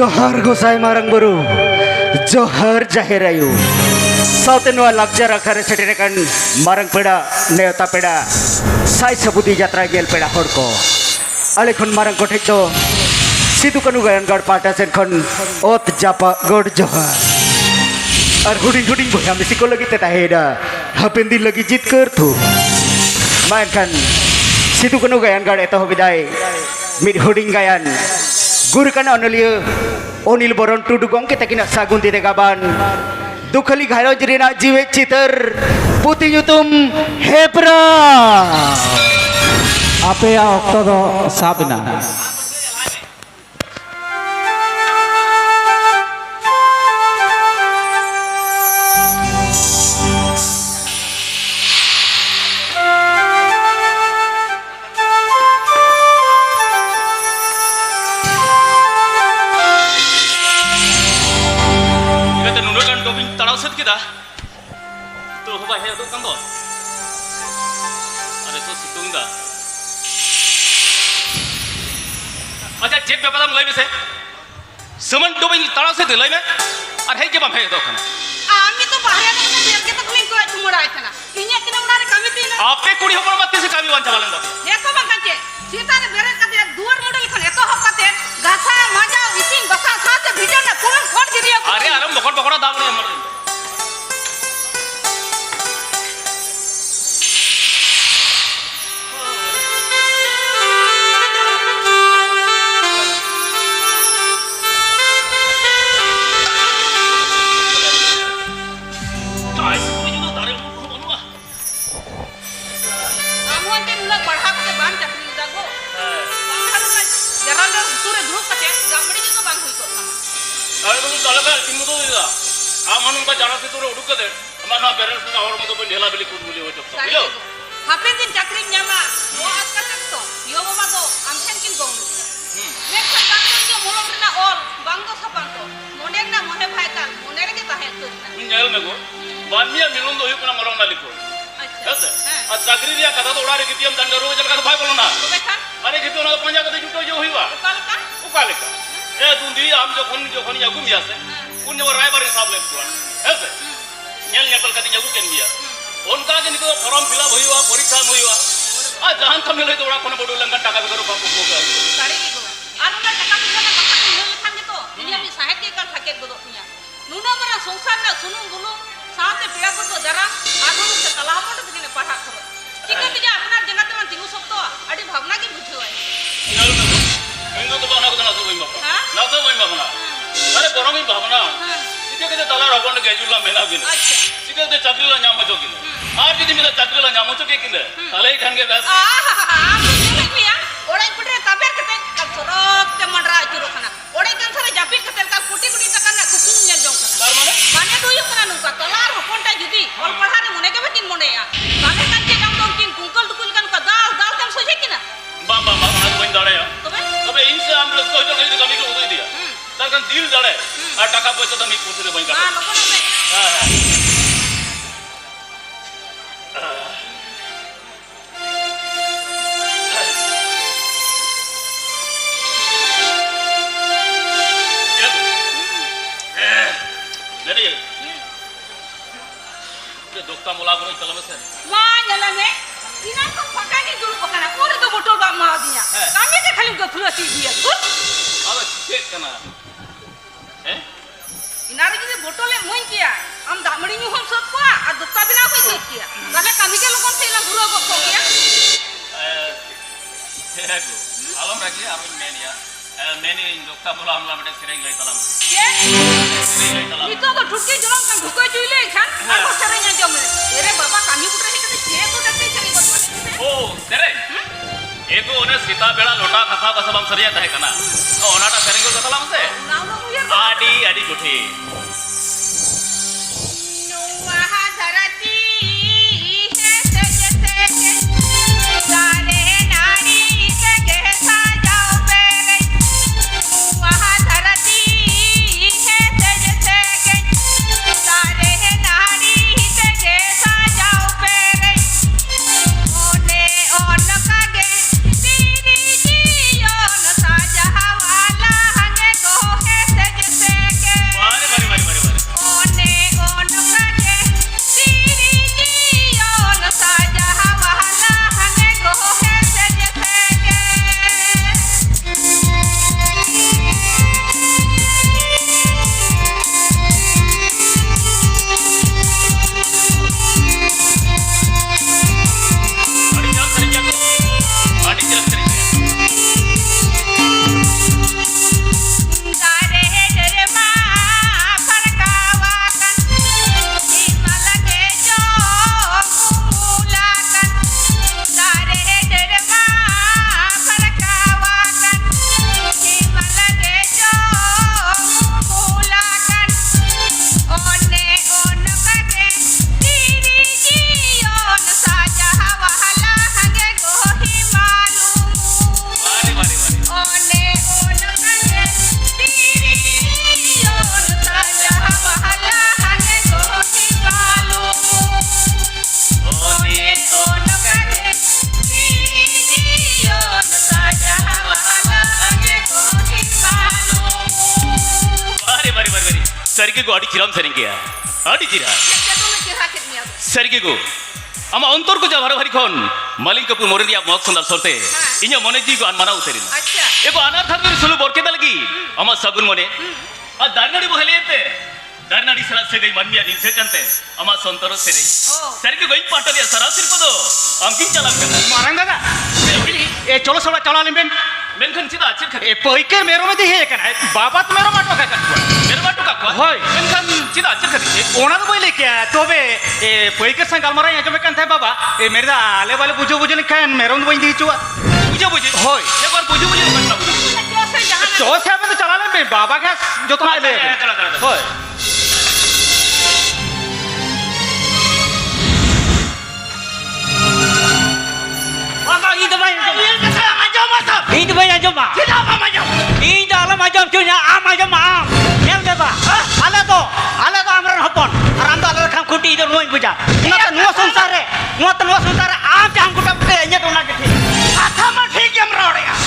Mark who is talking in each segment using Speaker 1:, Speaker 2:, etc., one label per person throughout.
Speaker 1: जोहार गोसाई मारंग बरु जोहार जाहिर आयु साउते नुआ लाक्चर आखरे सेटेरेकान मारंग पेड़ा नेवता पेड़ा साई सबुदी यात्रा गेल पेड़ा हर को आले खन मारंग को ठेक दो सिदु कनु गायनगढ़ पाटा सेन खन ओत जापा गड जोहार और हुडिंग हुडिंग भया मिसी को लगी तेता हेडा हापेन दिन लगी जीत कर थू मायन खन सिदु कनु गायनगढ़ एतो बिदाय मिड हुडिंग गायन गुरु kana onulia onil boron tudu gongke takina sagun tide gaban dukhali ghairo jirina jiwe chitar puti yutum hebra
Speaker 2: ape ya okto do sabna
Speaker 3: तो हवा है तो कंदो अरे तो सितुंग दा अच्छा जेब पे पता लई में से समन डोबे तड़ा से लई में और है के बम है तो खाना
Speaker 4: आमी तो बाहर के बेर के तकलीफ को तुमड़ा आइतना इन्या किने उनारे कमी तीन
Speaker 3: आपे कुड़ी होपर मत से कामी वांचा वालन दा
Speaker 4: देखो बंकाचे सीता ने बेरे कते दुवर मॉडल खन एतो हकते गाथा मजा इसिन बसा साथे भिजन ना पूरन खोट दिरिया
Speaker 3: अरे आराम बकड़ बकड़ा दाब ने मर जाना से तो उड़क दे हमारा पेरेंट्स ने और मतो ढेला बिली कुछ बोली हो चुका हेलो
Speaker 4: हापेन दिन चाकरी न्यामा वो आज का तक तो यो बाबा तो आमथेन किन गोंग नेक्स्ट बांगो जो मोलम रना ऑल बांगो सपान तो मोनेर ना मोहे भाई का मोनेर के ताहे तो
Speaker 3: इन जेल में को बानिया मिलुन दो हुकना मरन ना लिखो अच्छा आ चाकरी रिया कथा तो उड़ारे कितियम दंडरो जल का भाई बोलो ना तो बेखा अरे कितो ना पंजा कते जुटो जो हुईवा उकाल का ए दुंदी आम जो खन यागु मिया से उन वो रायबार हिसाब ले पुआ ऐसे नेल नेपल कति यागु केन मिया उनका के निको फॉर्म फिलअप हुईवा परीक्षा हुईवा आ जहां कम मिले तो उड़ा कोन बडो लंगन टाका बिगरो बापू को
Speaker 4: साड़ी की को आर उना टाका बिगरो ना कथा मिल लखान के तो इनिया मी साहित्य कर थाके गदो निया नुना मरा संसार ना सुनुम बुलु साथे पेड़ा को तो जरा आगु से कलापट दिने पढ़ा खबर चिकन जे अपना जनाते मन तिगु सकतो अडी भावना की बुझो है
Speaker 3: इंगो तो बना को ना तो वई बापा ना तो वई बापा अरे बरम ही भावना इते के तला रगोंड गेजुला मेला बिन
Speaker 4: अच्छा
Speaker 3: इते ते चक्रीला न्यामो चोकिन आज यदि मिला चक्रीला न्यामो चोके किने तले खान के बस
Speaker 4: आले मिया ओड़े पुटरे तबेर कते सरक ते मनरा जुरो खाना ओड़े कन थरे जापी कते का कोटी कोटी टका ना कुकुम नेल जों खाना
Speaker 3: तार माने
Speaker 4: दुयु खाना नुका तलार होकोंटा जुदी ऑल पढ़ारे मने के बेटिन मने या ताले कान के जाम दों किन कुंकल दुकुल कान का दाल दाल तम सोजे किना
Speaker 3: बाबा बाबा ना बन दाड़े
Speaker 4: तबे
Speaker 3: इनसे हम लोग को जो कमी को उदय दिया ताकन दिल दाड़े आ टाका पैसा तो मी पुछरे बन का
Speaker 4: हां लोगन में
Speaker 3: हां दोस्ता मोला को चलम से
Speaker 4: वा जला में इना तो पका के जुल पकाना पूरे तो बोतल बा मा दिया कामे से खाली गफलो सी दिया गुड
Speaker 3: अब चेक करना हैं
Speaker 4: इनारे जे बोतले मोइन किया हम दामड़ी नु हम सब को आ दुक्का बिना कोई सब किया ताले कामी के लोगन से ना गुरु को किया
Speaker 3: हेगो आलम राखी आपण मेनिया मेनी दोस्ता मोला हमला मटे सेरेंग लई तलाम
Speaker 4: के इतो तो ठुकी जलम kan ढुको जुइले खान आ सेरेंग जम अरे बाबा कामी पुटरे के के तो देखते चली को माने
Speaker 3: ओ सेरेंग एको ओने सीता बेड़ा लोटा खसा बसबम सरिया तहे कना ओनाटा सेरेंग को तलाम से
Speaker 4: नाम नो उयर
Speaker 3: आडी आडी गुठी
Speaker 4: नोवा धरती है सजते सारे नारी से गहसा जाओ पेरे नोवा धरती है सजते सारे नारी से गहसा जाओ पेरे ओने ओन कागे तेरी जियोन साजा वाला हंगे गोहे
Speaker 3: Sarigi go adi chiram seringia. Adi chira.
Speaker 4: Jadi lu kira kitnya.
Speaker 3: Sarigi go. Ama ontor ko jawara bhari khon. Malin kapu morelia mok sundar sorte. Inya mone ji go an mana uterin.
Speaker 4: Acha.
Speaker 3: Ego anar thar sulu borke dalgi. Ama sagun mone. A darnadi boheliete. Darnadi sarat se gai manmiya din se kante. Ama sontoro sere. Sarigi go in pato dia sarasir podo. Amkin chalak kana.
Speaker 1: Marang daga. ए चलो soda चला लेंबेन
Speaker 3: Menkan cida acir khati.
Speaker 1: ए पोइके मेरो में दिहे कना बाबा तो मेरो माटो का कटवा
Speaker 3: Mere batu kakwa.
Speaker 1: Hoy.
Speaker 3: Menkan cida acir khati.
Speaker 1: ओना तो बोले क्या तोबे ए पोइके संग गलमरा या जो में कंथे बाबा ए मेरे दा आले वाले बुझो बुझो लिखन मेरो में दी चुआ
Speaker 3: Puja puji.
Speaker 1: Hoy.
Speaker 3: Ek bar puji puji kan tahu.
Speaker 4: Jose jangan.
Speaker 1: तो से तो चला लेंबेन बाबा का जो तो ले
Speaker 3: चला चला.
Speaker 1: होय
Speaker 2: Maka itu banyak.
Speaker 3: Ini kata aja masa.
Speaker 2: Itu banyak jom.
Speaker 3: Kita apa macam?
Speaker 2: Ini dalam macam cunya macam am. Yang deba. Ala to amran hopon. Aram to ala kham kuti itu nuai puja. Nuah sonsare. Nuah sonsare am jam kuta pute nya to na kethi.
Speaker 3: Kata mah ठीक है मरोड़े यार.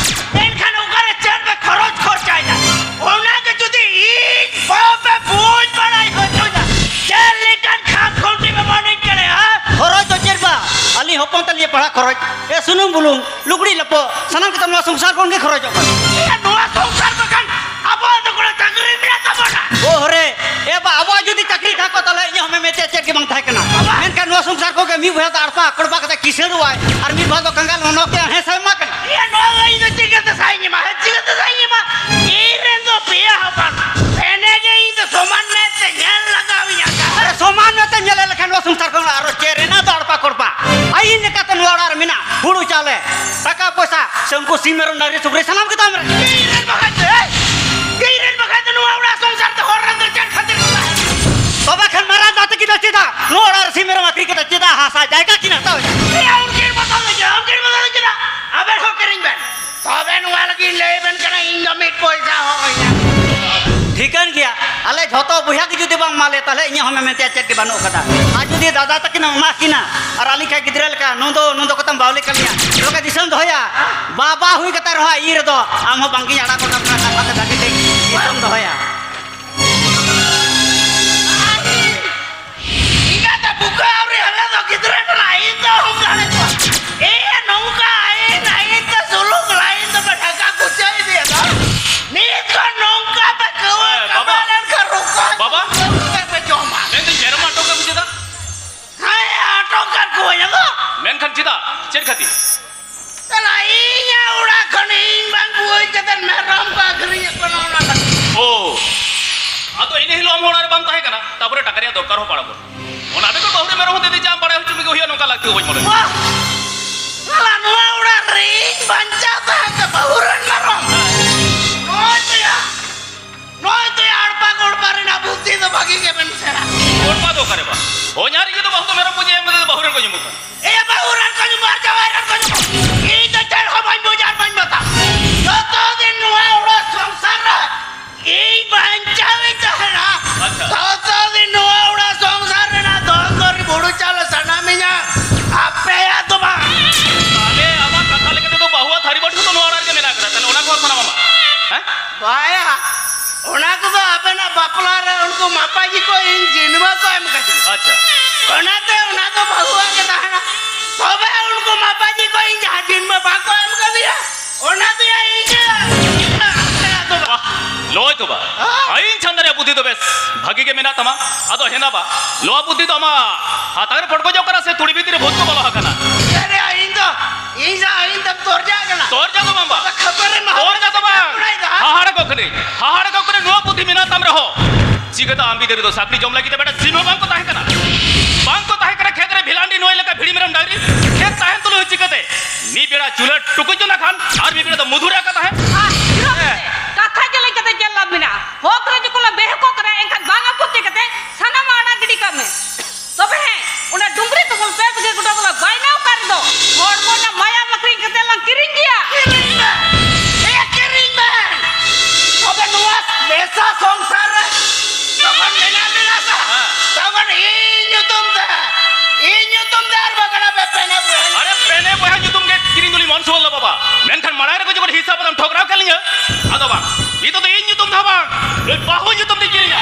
Speaker 3: इनखान Ugare chair पे खरोच खर्चा है. उन्हें के जुदी ईद बापे बोझ बढ़ाई हो चुका. चेयर लेकर खाम खोटी में मॉर्निंग करे हाँ.
Speaker 2: Khoroj to cerba. Ali hopon tali pahak khoroj. Sunung bulung. Lugdi lapo. Sanam kita nuah sonsar kon ke khoroj kan.
Speaker 3: ये नोआ संसार में kan. Apa tu kalau cakri mina tak mana?
Speaker 2: Oh hore. Ba awa jodi chakri thako tale nya hame mete cer ke bang thai kana. Menkan nuah sonsar ko ke mi bhaya tarpa kodba kata kisel ruai. Ar mi bhado kangal hono ke he sama kan.
Speaker 3: ये नोआ ini chicken तो saying में है chicken तो saying में. ये रेंदो पिया हपन. पहने के ini soman में ते nyal लगा हुई आता.
Speaker 2: Are soman mete nyale lekhan nuah sonsar ko aro cere na darpa korba. Ai ne kata nuah ar mina. Huru chale. Taka poisa sengku simeron dari sugri salam kita amre.
Speaker 3: Gairan bakat nua udah संसार तो orang terjadi khatir kita.
Speaker 2: Toba khan mara data kita cita. Nuah ar simeron makri kita cita hasa jaga kina tahu.
Speaker 3: Ya unkir betul kita. Abe ho kering ben. Tobe nua lagi leben karena indomit poisa ho ya.
Speaker 2: Thikan gya. Ale jhoto buya ki jodi bang male tale nya hame mete cer ke banu kata. Aju dia dada takina ma kina. Ar ali kai gidral ka nondo katam baule kaliya. Loka disam doya. Baba hui kata roha ir do. Am ho bangki ada kota kata daki dek disam doya.
Speaker 3: Ingat tak buka abri hala to kidran lain to hungkale to. Nongka lain to sulung lain to badaka kucai dia to. Nit ko nongka pa kawa kamalan ka ruko. Baba. Ka joma. Menkan jera ma toka bujeda. Hai atokan ko ya to. Menkan cita cer khati. Salainya udah kening bang buai jatan meram ka gerinya kono na. Oh. Atau ini hilo amhonar bam tahe kana tapore takariya dokar ho padabo ona be ko bahure mero hode jam pade hu chumi ko hiya nongka lagti hoy mole wah sala nuwa uda ring bancha ta ka bahuran mero noy to arpa kodpa rina buddhi to bagi ke ben sera kodpa do kare ba ho nyari ke to bahut mero puje em bahuran ko jumu e bahuran ko jumu ar jawairan ko jumu e to chal ho ban bujar ban bata to din nuwa uda samsara এই বাঞ্চাবে তাহরা তো দিন নোয়া উড়া সংসারে না দর বড় চাল সানামিনা আপে তোমা তাহলে আমার কথা লেগে তো বহুয়া থারি বড় তো নোয়ার কে মেনা করা তাহলে ওনা কো শোনা মামা হ্যাঁ ভাইয়া ওনা কো তো আপে না বাপলা রে उनको मापा जी को इन जिनवा को एम कहते अच्छा ओना तो बहुआ के ताहना तबे उनको मापा जी को इन जिनवा बा को एम कह दिया ओना तो ये लोय तो बा आइन चंदरे बुद्धि तो बेस भागी के मेना तमा आदो हेना बा लो बुद्धि तो अमा हातागर पड़को जो करा से थोड़ी भीतर भूत को बोला हकना अरे आइन तब तोर जा तो मामा खबर है तोर जा तो बा हाहाड़ को करे नो बुद्धि मेना तम रहो चिगता आंबी दे दो साकली जमला की बेटा सिनो बांग को ताहे कना खेत रे भिलांडी नोय लका भिड़ी मेरम डायरी खेत ताहे तो लो चिगते नी बेड़ा चुलट टुकु जो ना खान और भी बेड़ा तो मधुरा का ताहे
Speaker 4: Kata jeli kata jella bina. Hokra jikola behko kare engkat banga putte kate sana mana gidi kame. Tobe he una dungri to bol pe bege kuda bola baina kar do. Hormo na maya makri kate lang kiring dia. Kiring ba. Tobe nuas desa songsar. Tobe mena sa. Tobe inyutum da ar bagana pe pene bu. Are pene bu ha nyutum ke kiring duli monso bola baba. Menkan madare ko jikor hisab adam ठोकराव kalinya. Ado bang, itu tuh ini tuh bang, bahu itu tuh dikirinya.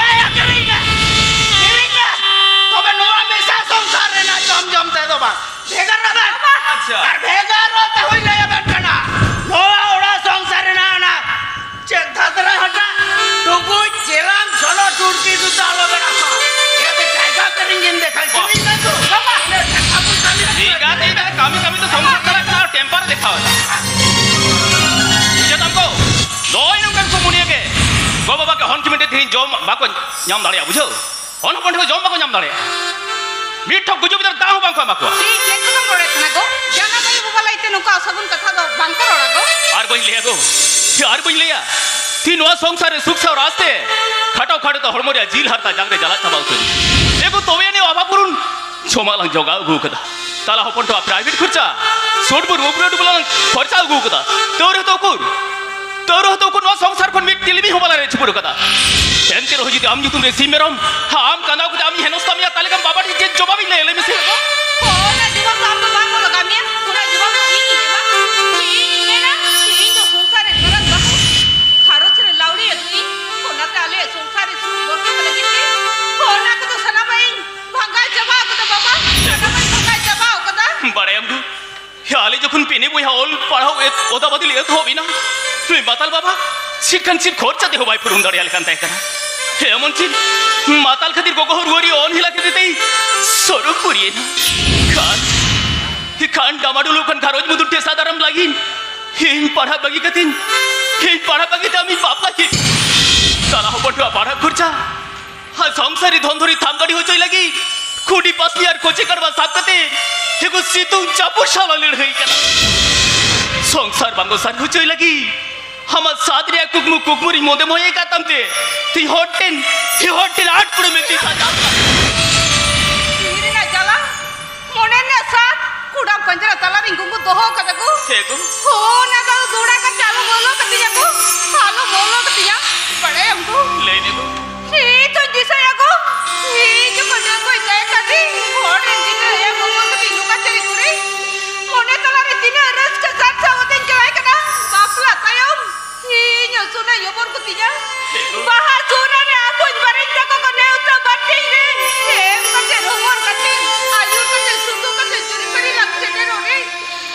Speaker 2: ᱵᱟᱝ ᱵᱷᱮᱜᱟᱨ ᱨᱮ ᱵᱟᱝ
Speaker 3: ᱟᱪᱪᱷᱟ
Speaker 2: ᱟᱨ ᱵᱷᱮᱜᱟᱨ ᱨᱚᱛᱮ ᱦᱩᱭ ᱞᱟᱹᱭᱟᱵᱮᱱ ᱠᱟᱱᱟ ᱱᱚᱣᱟ ᱚᱲᱟᱜ ᱥᱚᱝᱥᱟᱨ ᱨᱮᱱᱟᱜ ᱚᱱᱟ ᱪᱮᱫ ᱫᱷᱟᱫᱨᱟ ᱦᱟᱴᱟ ᱴᱩᱠᱩᱡ ᱪᱮᱞᱟᱝ ᱪᱷᱚᱞᱚ ᱴᱩᱴᱠᱤ ᱡᱩᱛᱟ আলোবেন আসা এতে জায়গা করিং দেখাই তুমি না তো বাবা টাকা পয়সা
Speaker 3: ঠিক আছে কামি কামি তো সংসার চালায় না টেম্পার দেখাও বুঝে তামকো নয় নঙ্কান কমুনিয়াকে গো বাবাকে হন কিমিটে তিন জম বাকো ñam দাঁড়িয়া বুঝো হন হন জম বাকো ñam দাঁড়িয়া মিঠো গুজো ভিতর দাও বাকো বাকো
Speaker 4: ᱴᱷᱤᱠ ᱪᱮᱫ ᱠᱚᱫᱚᱢ ᱨᱚᱲᱮᱫ ᱠᱟᱱᱟ ᱜᱚ ᱡᱟᱱᱟ ᱵᱟᱭ ᱵᱟᱵᱟ ᱞᱟᱭᱛᱮ ᱱᱚᱝᱠᱟ ᱚᱥᱟᱜᱩᱱ ᱠᱟᱛᱷᱟ ᱫᱚ ᱵᱟᱝᱠᱚ ᱨᱚᱲᱟ ᱜᱚ
Speaker 3: আর বইন লিয়া গো আর বইন লিয়া তিন ওয়া সংসারে সুখ সাও রাস্তে খাটাও খাটে তো হরমরিয়া জিল হারতা জাগরে জ্বালা চাবাও করি এগো তবে এনে অভাব পুরুন সমালাং জগাও গু কদা তালা হপন তো প্রাইভেট খরচা সোটবুর ওবরড বলাং খরচা গু কদা তোর হতো কোন সংসার কোন মিট টিলিবি হবালা রে ছুপুর কদা এনতে রহ যদি আমি তুমি সিমেরম আম কানাও কদা আমি হেনস্তামিয়া তালিকাম বাবাটি যে জবাবই লে মিছে
Speaker 4: ᱚᱱᱟ ᱡᱚᱵᱟᱵ ᱫᱚ ᱟᱢ ᱫᱚ ᱵᱟᱝ ᱞᱟᱜᱟᱣ ᱢᱮᱭᱟ ᱚᱱᱟ ᱡᱚᱵᱟᱵ ᱫᱚ ᱤᱧ ᱮᱢᱟ ᱤᱧ ᱢᱮᱱᱟ ᱤᱧ ᱫᱚ ᱥᱚᱝᱥᱟᱨ ᱨᱮ ᱜᱚᱨᱚᱡ ᱵᱟᱹᱦᱩ ᱜᱷᱟᱨᱚᱸᱡᱽ ᱨᱮ ᱞᱟᱣᱲᱤ ᱟᱹᱜᱩᱭᱤᱧ ᱚᱱᱟᱛᱮ ᱟᱞᱮ ᱥᱚᱝᱥᱟᱨ ᱨᱮ ᱥᱩᱠ ᱵᱚᱨᱠᱚᱛ ᱞᱟᱹᱜᱤᱫ ᱛᱮ ᱚᱱᱟ ᱠᱚᱫᱚ ᱥᱟᱱᱟᱢᱟᱜ ᱤᱧ ᱵᱷᱟᱸᱜᱟᱣ ᱪᱟᱵᱟ ᱟᱠᱟᱫᱟ ᱵᱟᱵᱟ ᱥᱟᱱᱟᱢᱟᱜ ᱤᱧ ᱵᱷᱟᱸᱜᱟᱣ ᱪᱟᱵᱟ আকাদা
Speaker 3: বাড়ায়াম গু আলে যখন পেনে বইয়া অল পড়াও ওদা বদলি এত হবি না তুই মাতাল বাবা শিক্ষান শিখ খরচা দেহ ভাই পুরুন দাঁড়িয়ে আলকান তাই কানা এমন চিন মাতাল খাতির গোগহর ওরি অন হিলা খেতেই সরু করিয়ে না খান ডামাডুলু খান ঘারোজ মুদুর টেসা দারাম লাগিন হিং পাড়া বাগি কাতিন হিং পাড়া বাগিতে আমি বাপ লাগি তারা হবটুয়া পাড়া খরচা হা সংসারি ধনধরি থামগাড়ি হইচই লাগি খুঁটি পাসলি আর কোচে করবা সাকতে হেগো সিতুং চাপুর শালা লড় হই কেনা সংসার বাঙ্গো সার হইচই লাগি আমার সাদরিয়া কুকমুরি মোদে ময়ে কাতামতে তুই হটেন আট করে মেতি সাজা
Speaker 4: ᱤᱨᱤᱱᱟ ᱡᱟᱞᱟ ᱢᱚᱱᱮᱱᱟ ᱥᱟᱛ ᱠᱩᱰᱟᱢ ᱯᱟᱸᱡᱨᱟ ᱛᱟᱞᱟᱨᱤᱧ ᱜᱩᱝᱜᱩ ᱫᱚᱦᱚ ᱠᱟᱫᱟ ᱠᱚ
Speaker 3: হেগো
Speaker 4: ᱚᱱᱟ ᱫᱚ ᱫᱩᱲᱟ ᱠᱟ ᱪᱟᱞᱩ ᱵᱚᱞᱚ ᱠᱟᱛᱤᱧᱟ ᱠᱚ ᱟᱞᱚ ᱵᱚᱞᱚ ᱠᱟᱛᱤᱧᱟ ᱵᱟᱲᱟᱭᱟᱢ ᱠᱚ
Speaker 3: ᱞᱟᱹᱭ ᱫᱮᱵো
Speaker 4: ᱤᱧ ᱛᱚ ᱫᱤᱥᱟᱹᱭᱟ ᱠᱚ ᱤᱧ ᱡᱚᱠᱷᱚᱱ ᱡᱚᱠᱷᱚᱱ ᱡᱟᱭ ᱠᱟᱛᱤ ᱦᱚᱲ ᱨᱮᱱ ᱜᱤᱫᱽᱨᱟᱹ ᱵᱚᱞᱚ ᱠᱟᱛᱤᱧ ᱞᱩᱠᱟ ᱪᱟᱹᱨᱤ ᱠᱚᱨᱮ ᱢᱚᱱᱮ ᱛᱟᱞᱟᱨᱮ ᱛᱤᱱᱟᱹᱜ ᱨᱟᱹᱥᱠᱟᱹ ᱥᱟᱛ ᱥᱟᱶᱛᱮᱧ ᱪᱟᱞᱟᱭ ᱠᱟᱱᱟ ᱵᱟᱯᱞᱟ ᱛᱟᱭᱚᱢ ᱤᱧ ᱥᱩᱱᱟ ᱭᱚᱵᱚᱨ ᱠᱚᱛᱤᱧᱟ ᱵᱟᱦᱟ ᱥᱩᱱᱟ ᱨᱮ ᱟᱯᱚᱡ ᱵᱟᱨᱮᱧ ᱛᱟᱠᱚ ᱠᱚ ᱱᱮᱣᱛᱟ ᱵᱟᱨᱛᱤᱧ ᱨᱮ ᱮᱢ ᱠᱟᱛᱮ ᱨᱚᱦᱚᱲ ᱠᱟᱛᱮ ᱟᱭᱩᱨ ᱠᱟᱛᱮ ᱥᱩᱫᱩ ᱠᱟᱛᱮ ᱡᱩᱨᱤ ᱯᱟᱨᱤ ᱞᱟᱜ ᱥᱮᱴᱮᱨᱚᱜ ᱨᱮ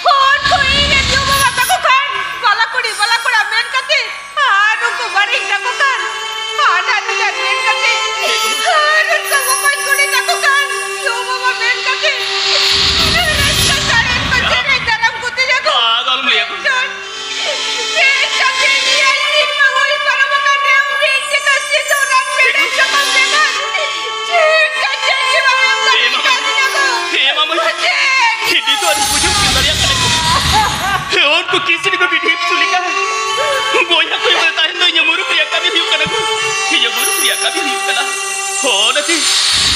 Speaker 4: ᱦᱚᱲ ᱠᱚ ᱤᱧ ᱧᱩ ᱵᱟᱵᱟ ᱛᱟᱠᱚ ᱠᱷᱟᱱ ᱵᱟᱞᱟ ᱠᱩᱲᱟ ᱢᱮᱱ ᱠᱟᱛᱮ ᱟᱨ ᱩᱱᱠᱩ ᱵᱟᱨᱮᱧ ᱛᱟᱠᱚ ᱠᱷᱟᱱ ᱟᱰᱟ ᱱᱤᱡᱟᱨ ᱢᱮᱱ ᱠᱟᱛᱮ ᱟᱨ ᱩᱱᱠᱩ ᱵᱚᱠᱚᱧ ᱠᱩᱲᱤ ᱛᱟᱠᱚ ᱠᱷᱟᱱ ᱧᱩ ᱵᱟᱵᱟ ᱢᱮᱱ ᱠᱟᱛᱮ ᱨᱟᱹᱥᱠᱟᱹ ᱥᱟᱨᱮᱡ ᱯᱟᱪᱮ ᱨᱮ ᱫᱟᱨᱟᱢ ᱠᱚᱛᱤᱧᱟ ᱠᱚ
Speaker 3: পাগল লিয়া को किसी ने को भी ठीक सुनी का गोया कोई बोलता है तो ये मुरु प्रिया का भी हिउ कना को ये मुरु प्रिया का भी हिउ कना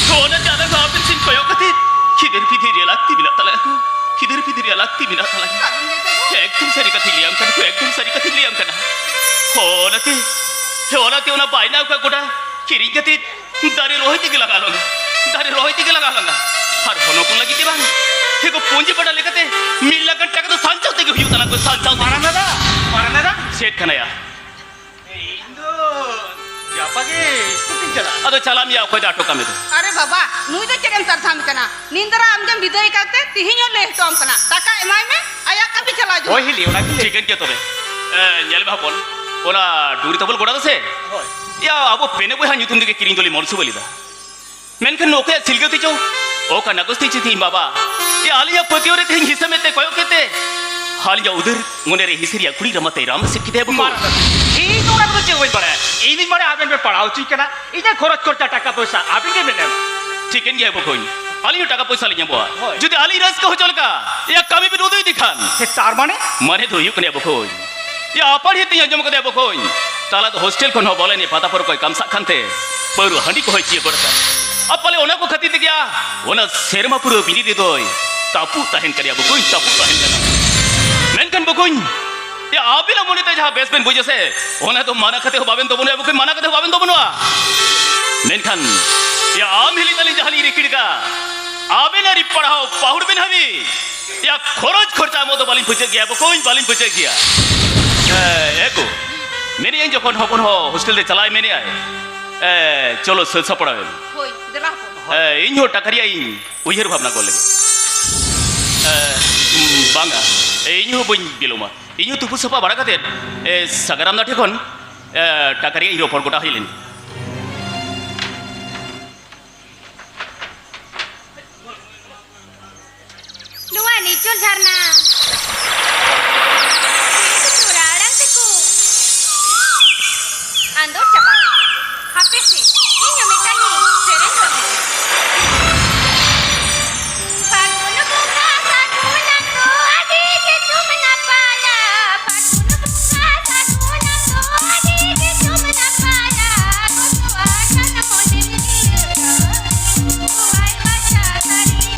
Speaker 3: हो ना ज्यादा गावन सिन कोयो कति किधर फिधिरिया लागती बिना तला को किधर फिधिरिया लागती बिना तला एकदम सरी कथि लियाम कना को एकदम सरी कथि लियाम कना हो ना ते ओना बायना का गोडा किरी कति दारे रोहित के लगा लगा हर होनो को लगी ते बांग हेगो पूंजी पड़ा लेकते मिल लगन टका तो सांचाव ते हिउ तला को सांचाव मारनादा सेट कनाया इंदो जापागे स्कुटिंग चला अदो चला मिया को जाटो कमे तो
Speaker 4: अरे बाबा नुई दो चेरेम तरथाम कना निंदरा आमजम विदाई करते तिहिño ले तोम कना टाका एमाय में आया कभी चला जो
Speaker 3: ओही लियो ना ठीक है तबे नेल बा बोल ओना दूरी तबल गोडा दसे या अब पेने बहा nyutum dige kiring doli morsu bolida मेनखन नोके सिलगति चो ओ का नगस्ती चिथि बाबा ये आलिया पतियोरे थे हिस्से में ते कोयो केते हालिया उधर मोने रे हिसरिया कुड़ी रमते राम से किते बको
Speaker 1: এই তোরা তো যে হই পড়ে এই দিন পরে আবেন পড়াও ঠিক না এই যে খরচ করতে টাকা পয়সা আবেন কে মেনে
Speaker 3: ठीक है गया बको आलियो टाका पैसा लिया बोआ যদি আলি রাজ কা হচল का या कमी भी उदय दिखान
Speaker 1: সে তার মানে
Speaker 3: माने तो यु कने बको या अपन ही तिया जम कदे बको ताला तो हॉस्टल कोन हो बोले ने पता पर कोई कम साखनते पर हंडी को होई गोरता अपले ओना को खती गया ओना शेरमा पुरो बिनी दे दोय तापू तहन करिया बकोई तापू तहन कना मेनकन बकोई या आबिला मोने ते जहां बेसमेंट बुझे से ओना तो माना खते हो बाबेन तो बनो बकोई माना खते हो बाबेन तो बनवा मेनकन या आम हिली तली जहाली रिकिड़गा आबिना रि पढ़ाओ पाहुड़ बिन हवी या खरोज खर्चा मो तो बालिन पुछे गया बकोई बालिन पुछे गया एको मेरे यहीं जखन हपन हो हॉस्टल रे चलाय मेने आए चलो ससा पड़ावे
Speaker 4: होई देला
Speaker 3: इन हो टाकरिया उइहर भावना को लगे bangga ini hubung biluma ini tuh pusapa bara katet sagaram na thekon takari hero por gota hilin
Speaker 5: Nuwa nicul Jarna. Itu curarang teku. Andor coba. HP sih. Ini minta nih. Sering kami. Paguna bunga saguna ko adi ke cumna pala. Paguna bunga saguna ko adi ke cumna pala. Kutua kana mone mira. Kuai baca tari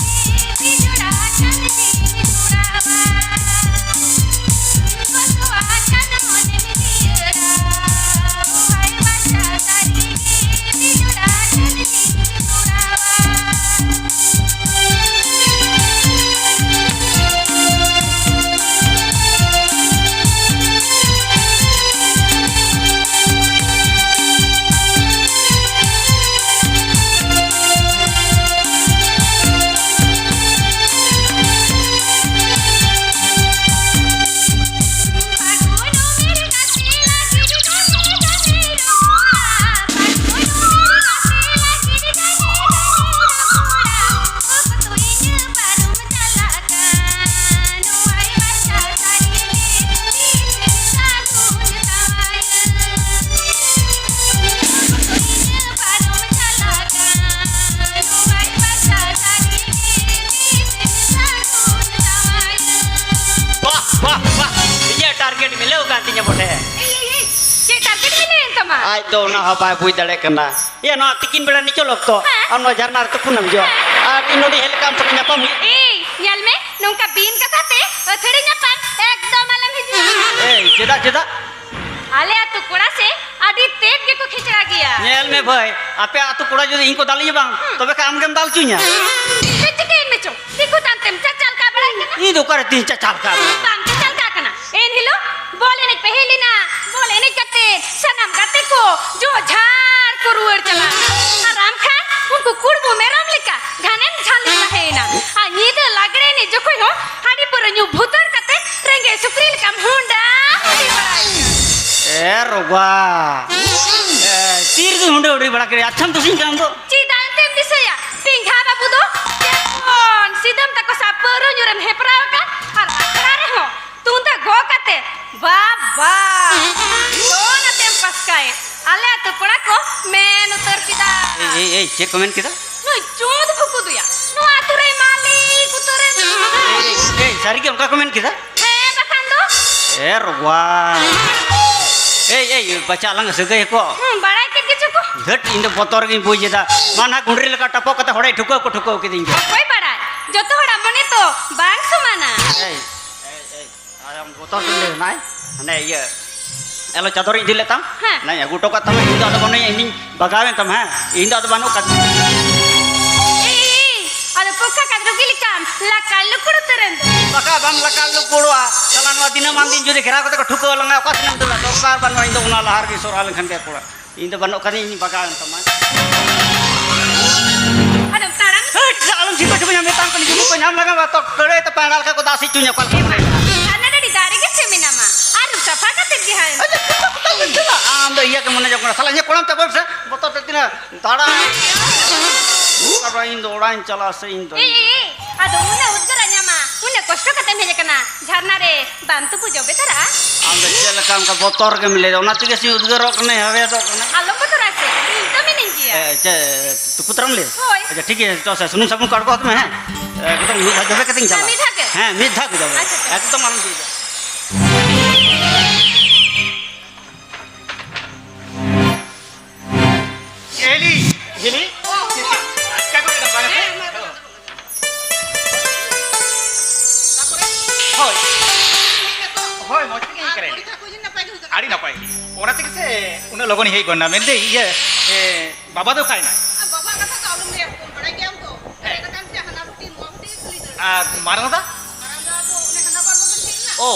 Speaker 5: bijura kana di surawa. Kutua kana mone mira. Kuai baca tari bijura kana di
Speaker 2: wah ini target milau gantinya boleh
Speaker 5: Cik target ini entama.
Speaker 2: ay do na hapai bui dale kena ya no tikin bela ni colok to anu jarnar to punam jo ino di helkam to nyapa mi
Speaker 5: Nyal me nungka bin katate thodi nyapan ekdom alam hiju.
Speaker 2: cedak
Speaker 5: Ale atu kura se adi tek ge ko khichra gaya.
Speaker 2: nyel me bhai ape atu kura jodi inko dali bang tobe ka amgem dal chunya
Speaker 5: Kecike in mecho. Diku tantem chacal ka bala kana.
Speaker 2: ini do kare tin chachal ka
Speaker 5: Bang chacal ka kana. En hilo bole ne peheli na bole ne kate sanam kate ko jo jhar ko ruar chala. Aram khan unko kurbu meram lika ghanem jhalni rahena. A nida lagre ne jokoi ho hadi pura nyu bhutar kate renge sukril kam honda.
Speaker 2: roba tir du hunde udi bada kare acham to sin kam do
Speaker 5: Cidal tem disaya. Pingha babu do. Kon sidam tako sapero nyurem heprau kan. Ar akrare ho. Tunda go kate. Baba. Kona tem paskai. Ale atu pura ko men utar pida.
Speaker 2: cek komen kita
Speaker 5: No chod buku duya. No ature mali kutore.
Speaker 2: sari ke ka komen kita
Speaker 5: He bakando.
Speaker 2: roba baca lang segai ko
Speaker 5: Barai ke kichu ko.
Speaker 2: Dhat inde botor gi boi jeda mana gundri leka tapok kata hodai ठुकाव ke ding
Speaker 5: Koi barai. Joto hora mone to bang sumana.
Speaker 2: ayam botor dile nai ane ye elo chador idile tam
Speaker 5: Hah.
Speaker 2: nai agu toka tam inda ada bone ini bagawen tam ha inda ada banu kat
Speaker 5: Ada puka kadru gilikam. La kallu kuduturen.
Speaker 2: baka bam lakal lu pulwa salan wa dina mandin jodi kera kata ठुकाव langa kas nam tu la dokar ban inda una lahar gi soral khan ke pula inda banu kan ini bagawen tam
Speaker 5: Ada tarang.
Speaker 2: alam sipa coba nyam metang kan jumu ko nyam laga batok kere ta pangal ka ko dasi cunya pal
Speaker 5: Karena dari dari ke seminar mah. Aduh, siapa kata dia?
Speaker 2: am do iya ke mana jokna salahnya kolam ta babsa botor tetina dara kara indo orain chala se indo
Speaker 5: Aduh, una udgaranya mah. Una kosto kata meja kena. Jarna re, bantu pujo betara.
Speaker 2: am do chela kam ka botor ke mile ona tige si udgaro kne have to kne
Speaker 5: Alom betul ase. Itu meninjia.
Speaker 2: che tu putram le
Speaker 5: Hoi.
Speaker 2: acha ठीक है तो सुनु सब काट को में है एकदम मी जबे कटिंग चला
Speaker 5: मी धागे?
Speaker 2: हां मी धाग जबे
Speaker 5: अच्छा, अच्छा।
Speaker 2: एकदम मालूम दी हेली हेली क्या करे दबा होय होय मोच के करे आड़ी ना पाई ओना तक से उन लोगों ने हे गन्ना में दे ये बाबा तो खाई ना मारना था ओ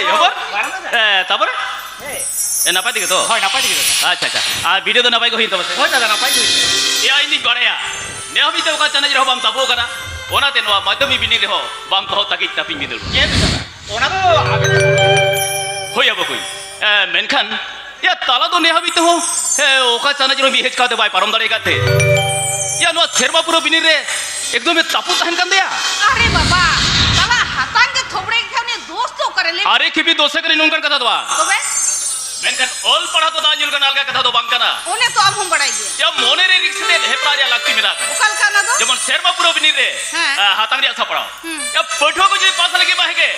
Speaker 3: yobor tabore napa dige to
Speaker 2: होय ना पाई दिखे
Speaker 3: acha acha video to napa ko hin to base
Speaker 2: होय दादा ना पाई दिखे
Speaker 3: ya ini bare ya ne hobi te ka chana jiro bam tapo kana ᱚᱱᱟᱛᱮ ᱱᱚᱣᱟ ᱢᱟᱫᱽᱫᱷᱚᱢᱤᱠ ᱵᱤᱱᱤᱰ ᱨᱮᱦᱚᱸ ᱵᱟᱝ ᱫᱚᱦᱚ ᱛᱟᱹᱜᱤᱫ ᱛᱟᱹᱯᱤᱧ ᱵᱤᱫᱟᱹᱞ
Speaker 2: ᱚᱱᱟ ᱫᱚ
Speaker 3: ᱦᱳᱭ ᱟᱵᱚᱠᱚᱭ ᱢᱮᱱᱠᱷᱟᱱ ᱭᱟ ᱛᱟᱞᱟ ᱫᱚ ᱱᱮ ᱦᱟᱹᱵᱤᱡ ᱛᱮᱦᱚᱸ ᱚᱠᱟ ᱪᱟᱱᱟᱪ ᱨᱮ ᱢᱤᱫ ᱦᱮᱡ ᱠᱟᱛᱮ ᱵᱟᱭ ᱯᱟᱨᱚᱢ ᱫᱟᱲᱮ ᱟᱠᱟᱫ ᱛᱮ ᱭᱟ ᱱᱚᱣᱟ ᱥᱮᱨᱢᱟ ᱯᱩᱨᱟᱹ ᱵᱤᱱᱤᱰ ᱨᱮ ᱮᱠᱫᱚᱢᱮ ᱛᱟᱯᱩ ᱛᱟᱦᱮᱱ ᱠᱟᱱ ᱛᱟᱭᱟ
Speaker 4: अरे बाबा साला हातान के थोबड़े के खाने दोस्त तो करे ले
Speaker 3: ᱟᱨᱮ ᱠᱤᱵᱤ ᱫᱳᱥᱮ ᱠᱟᱹᱨᱤ ᱱᱚᱝᱠᱟᱱ ᱠᱟᱛᱷᱟ ᱫᱚ ᱵᱟᱝ
Speaker 4: तो बे
Speaker 3: ᱢᱮᱱᱠᱷᱟᱱ ᱚᱞ ᱯᱟᱲᱦᱟᱣ ᱫᱚ ᱫᱟᱜ ᱧᱩ ᱞᱮᱠᱟᱱ ᱟᱞᱜᱟ ᱠᱟᱛᱷᱟ ᱫᱚ ᱵᱟᱝ ᱠᱟᱱᱟ
Speaker 4: उन्हें तो अब हम बढ़ाई गए
Speaker 3: ᱭᱟ ᱢᱚᱱᱮ ᱨᱮ ᱨᱤᱠᱥ ᱛᱮ ᱦᱮᱯᱨᱟᱣ ᱨᱮᱭᱟᱜ ᱞᱟᱹᱠᱛᱤ ᱢᱮᱱᱟᱜ ᱟᱠᱟᱫᱟ
Speaker 4: उकल का ना दो
Speaker 3: যেমন ᱥᱮᱨᱢᱟ ᱯᱩᱨᱟᱹ ᱵᱤᱱᱤᱰ ᱨᱮ
Speaker 4: ᱦᱮᱸ
Speaker 3: হাতাং ᱨᱮᱭᱟᱜ ᱥᱟᱯᱲᱟᱣ ᱭᱟ ᱯᱟᱹᱴᱷᱩᱣᱟᱹ ᱠᱚ ᱡᱩᱫᱤ ᱯᱟᱥ ᱞᱟᱹᱜᱤᱫ ᱵᱟᱝ ᱜᱮ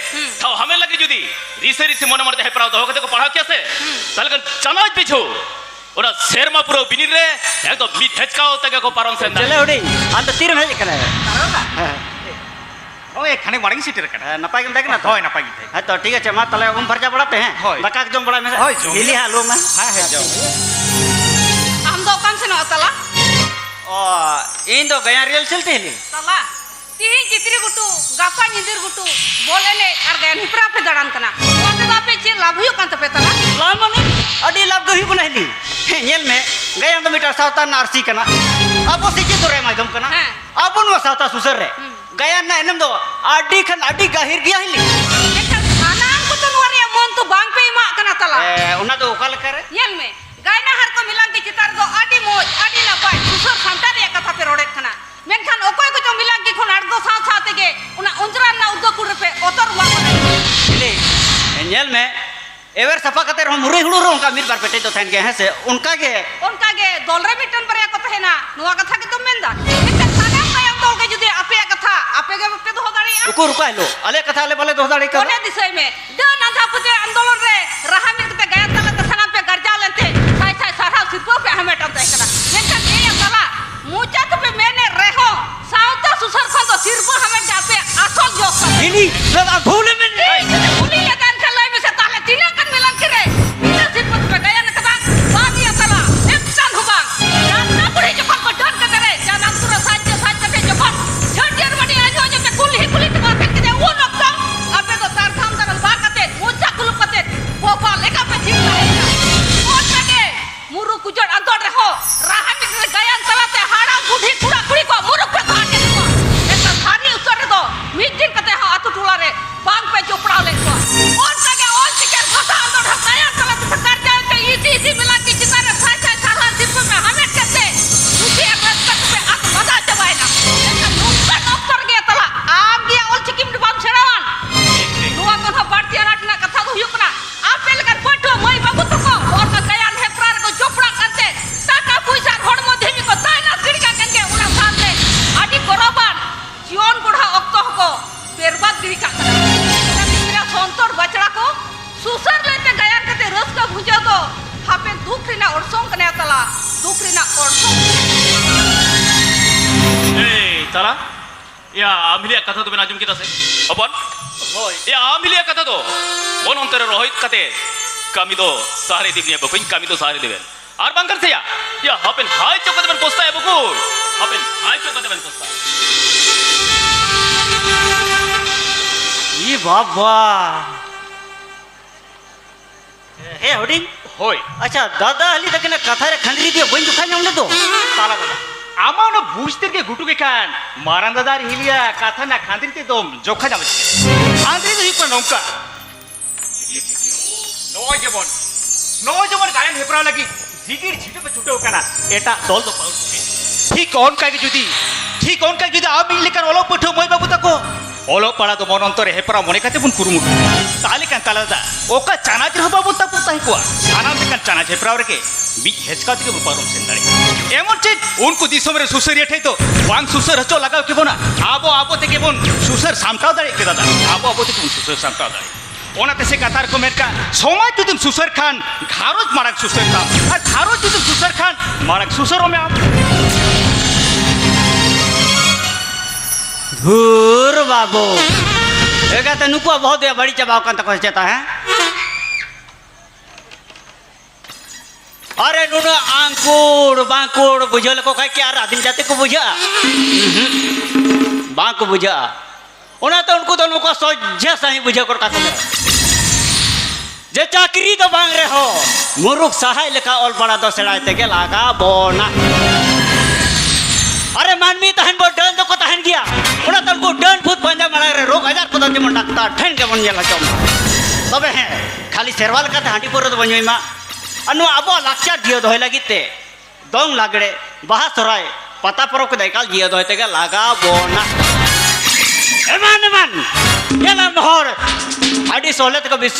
Speaker 3: ᱛᱟও হামের লাগি যদি রিসে রিসে মনে মনে হেপরাও দহ কাতে কো পড়াও কি আছে তাহলে kan চানাচ পিছু ওরা ᱥᱮᱨᱢᱟ পুরো বিনিড রে একদম মিট হেচকাও তেগে কো পারম সেন
Speaker 2: चले उड़ी अंत तीर में हेज कना
Speaker 1: ᱳᱭ ᱠᱷᱟᱱᱮ ᱢᱟᱲᱟᱝ ᱥᱮᱴᱮᱨ ᱠᱟᱱᱟ
Speaker 2: नपाय के देख ना
Speaker 1: ᱦᱳᱭ ᱱᱟᱯᱟᱭ ᱜᱮ ᱛᱟᱦᱮᱸ
Speaker 2: हाँ तो ठीक है मा तले उम भरजा बढ़ाते हैं
Speaker 1: होय।
Speaker 2: दका के जम बड़ा में
Speaker 1: होय, जम।
Speaker 2: हिली हालो में
Speaker 1: ᱦᱮᱸ ᱦᱮᱸ ᱡᱚᱢ
Speaker 4: हम दो कौन से ना तला
Speaker 2: ओ इन दो गया रियल चलते हिली
Speaker 4: तला तीन चित्री गुटू गापा निदिर गुटू बोले ने और गया निपरा पे दड़ान कना कौन दा पे चे लाभ हुई कौन पे तला
Speaker 2: लाम माने अडी लाभ गही को नहीं हेल में गया तो मीटर सावता नारसी कना अब सिची तो रे माध्यम कना
Speaker 4: हाँ।
Speaker 2: अब उन सावता सुसर रे गया ना एनम दो अडी खन अडी गहिर गया हिली
Speaker 4: लेकिन खाना को तो नोरिया मन तो बांग पे मा कना तला
Speaker 2: ए उना दो कल करे
Speaker 4: येल में गायना हर को मिलान के चितार दो आडी मोज आडी ना पाए सुसर खांता रे कथा पे रोड़े खना मेनखान ओकोय को जो मिलान के खोन आड़ दो साथ साथ के उना उंजरा ना उदो कुड़ पे ओतर हुआ
Speaker 2: हिली एंजल में एवर सफा कते हम मुरे हुड़ो रो उनका मीर बार पेटे तो थैन गए हैं से उनका के
Speaker 4: दोलरे मिटन पर कथा है ना नुआ कथा के तुम मेंदा लेकिन खाना कायम दोल के जुदे आपे कथा आपे के पे दो दाड़ी
Speaker 2: रुको रुका हेलो अले कथा ले बोले दो दाड़ी कर
Speaker 4: कोने दिसय में द नाधा पुते आंदोलन रे रहा मिल के गया तला तसना पे गर्जा लेते साई साई सारा सिर्फ पे हमें टम दे कना लेकिन ये तला मुचा तो पे मैंने रहो साउता सुसर खन तो सिर्फ हमें जाते असल जो
Speaker 2: हिली लगा भूले में
Speaker 4: उली लगान चलाई में से ताले तीन कन मिलन करे बिना सिर्फ पे गया न कदा बागी तला एक्शन हुआ जान ना पड़े जो पर डन के करे जान अंतुर साज के जो पर छटियर बड़ी आज हो जो कुली तो बात के दे वो नक्का अबे तो तार थाम तर बार कते मुचा कुल कते पोपा लेका पे ठीक है और सके मुरु कुजड़ अंदर रहो राह में गया तला ते हाड़ा बुढ़ी कुड़ा कुड़ी को मुरु पे भाग के दो एक धानी उतर दो मिट दिन कते हा अतु टुला रे बांग पे चोपड़ा ले को और सके और चिकर फसा अंदर गया तला ते कर जाए इसी मिला के चितार साई साई सारा सिर्फ में हमें कहते दूसरी अगस्त तक पे अक मजा चबाए ना लेकिन नुक्का डॉक्टर गया तला आम गया और चिकिम बाम छड़ावान नुआ को बढ़ती अनाट ना कथा तो हुकना आप पे लेकर पटो मई बाबू तो को और का गया है प्रार को चोपड़ा करते टाका पैसा घर मध्य में को ताइना सिड़का कनके उना साथे आदि बरोबर जीवन बुढ़ा अक्तो को बर्बाद गिरी का मेरा संतोर बचड़ा को सुसर लेते गया करते रस का भुजा दो हापे दुख रिना ओरसों कने तला दुख रिना ओरसों
Speaker 3: এই তারা ইয়া আমিলিয়া কথা তো বেন আজম কিতা সে অপন
Speaker 2: होय
Speaker 3: ইয়া আমিলিয়া কথা তো কোন অন্তরে রহিত কাতে কামি তো সারে দিবনি বকুই কামি তো সারে দিবেন আর বাঙ্কার সেয়া ইয়া হাপেন হাই চকতে বেন পোস্তা বকুই হাপেন হাই চকতে বেন পোস্তা
Speaker 2: ये बाबा हे होडिंग
Speaker 1: ᱦᱳᱭ
Speaker 2: अच्छा दादा हली तक ना कथा रे खंडरी दियो बइन दुखा नाम ले दो
Speaker 1: তালা দাদা আমার না বুঝতে গে গুটুকে খান মারান দাদার হিলিয়া কাথা না খান্দিতে দম জোখা যাবে খান্দিতে হুই কোন নৌকা নয় যেমন গায়ন হেপরা লাগি জিগির ছিটে ছুটেও কানা এটা দল দো পাউট ঠিক অনকাকে যদি আমি লেকার অলো পঠো মই বাবু তাকো অলো পাড়া তো মন অন্তরে হেপরা মনে কাতে বুন কুরুমুটু তাহলে কান তালা দাদা ওকা চানাচ রহ বাবু তা পুতাই কোয়া সানাম লেকান চানাচ হেপরা রেকে বিচ হেচকা থেকে পারম সেন দাঁড়ে এমন ঠিক উনকু দিসমরে সুসর এঠাই তো ওয়াং সুসর হচো লাগাও কেবো না আবো থেকে বোন সুসর সামটাও দাঁড়ে কে দাদা আবো থেকে বোন সুসর সামটাও দাঁড়ে ওনাতে সে কাতার কো মেরকা সময় যদি সুসর খান ঘারজ মারাক সুসর খান আর ঘারজ যদি সুসর খান মারাক সুসর ওমে আম
Speaker 2: धूर बाबू एगा त नुकुआ बहुत दे बड़ी चबाव कांत को चेता है अरे नुनो आंकुड़ बांकुड़ बुझल को कह के यार आदमी जाते को बुझा बांक बुझा ओना तो उनको तो नुको सोझे सही बुझा कर का जे चाकरी तो बांग रे हो मुरुख सहाय लेखा ऑल बड़ा दो सेड़ाते के लागा बोना अरे मानवी तहन बो डन तो को तहन गया उना तन को डन भूत पंजा मारा रे रोग आजार को जेमन डाक्टर ठेन के बन जाला चम तबे हैं खाली सेरवाल का हांडी पर तो बन मा अनु अब लाक्चर दियो दोय लगिते दोंग लागड़े बाहा सराय पता पर को देखाल दियो दोय तेगा लागा बोना एमान एला मोहर आडी सोलेत को बिस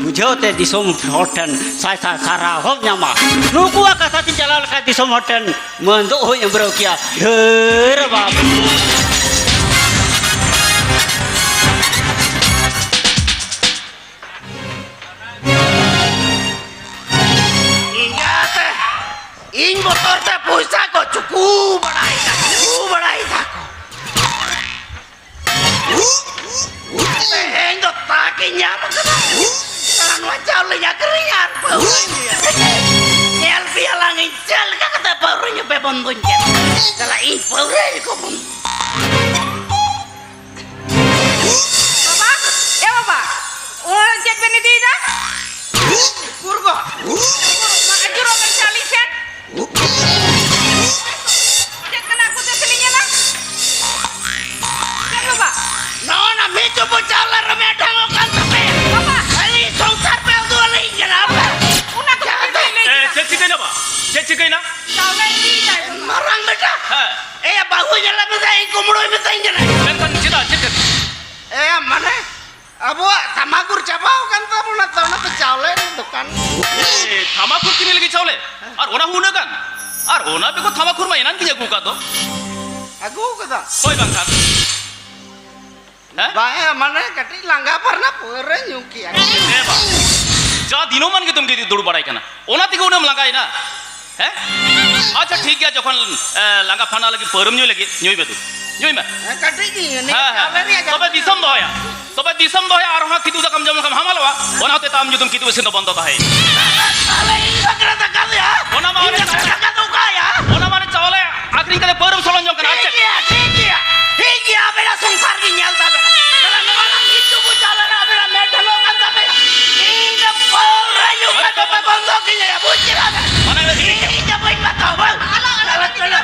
Speaker 2: बुझोते दिसोम होटन साय सारा हो न्यामा नुकुआ कथा ती चलाल का दिसोम होटन मंदो हो एम्ब्रो किया ढेर बाप
Speaker 6: इन मोटर ते पैसा को चुकू बढ़ाई था इन तो ताकि nyam kada kan wajal ya keringat nyel bialang injal ka kata barunya be bondon jet kala in paure ko bon
Speaker 4: Baba, orang cek beni di dah.
Speaker 6: kurgo
Speaker 4: Ajuro kan cali set. Cek kan aku teslinya lah. Cek Baba.
Speaker 6: nona me to bocala rame dango kan sampai
Speaker 4: Baba,
Speaker 6: ali songsar pe do ali kenapa
Speaker 4: una tu
Speaker 3: check chicken बा check chicken ना
Speaker 4: Kau di dah.
Speaker 6: marang beta
Speaker 3: हां
Speaker 6: bahu nyala beta kumuro beta injana
Speaker 3: kan चिदा check कर
Speaker 6: mana abo tamakur cabau kan kamu na tahu na pecale dukan
Speaker 3: थामाकुर किने लगी चावले और ओना हुना kan और ओना पे को थामाकुर मा एनान किया गुका तो
Speaker 6: aku kata
Speaker 3: कोई बंका हैं
Speaker 6: bahaya mana kati langga parna pure nyuki
Speaker 3: ए बा जा दिनों मन के तुम दीदी दुड़ बड़ाई कना ओना तिको उनम लगाई ना हैं अच्छा ठीक है जखन लंगा फाना लगी परम न्यू लगी न्यूई बेतु न्यूई में
Speaker 6: kati ni ni
Speaker 3: हां हां तबे दिसम दोया और हां कितु कम जम कम हमालवा ओना होते ताम जुतुम कितु से बंद तो है
Speaker 6: ale ini bagera takal ya
Speaker 3: ओना माने
Speaker 6: kata kaya
Speaker 3: ओना माने चावले आखरी करे परम सोलन जम कना अच्छा
Speaker 6: ठीक ya bela songsar ki nyal ta bela kala orang itu bujala na bela medalo kan ta bela ini pure nyuka to pe bondo ki ya bujira
Speaker 3: माने
Speaker 6: ini ja boy mata bal ala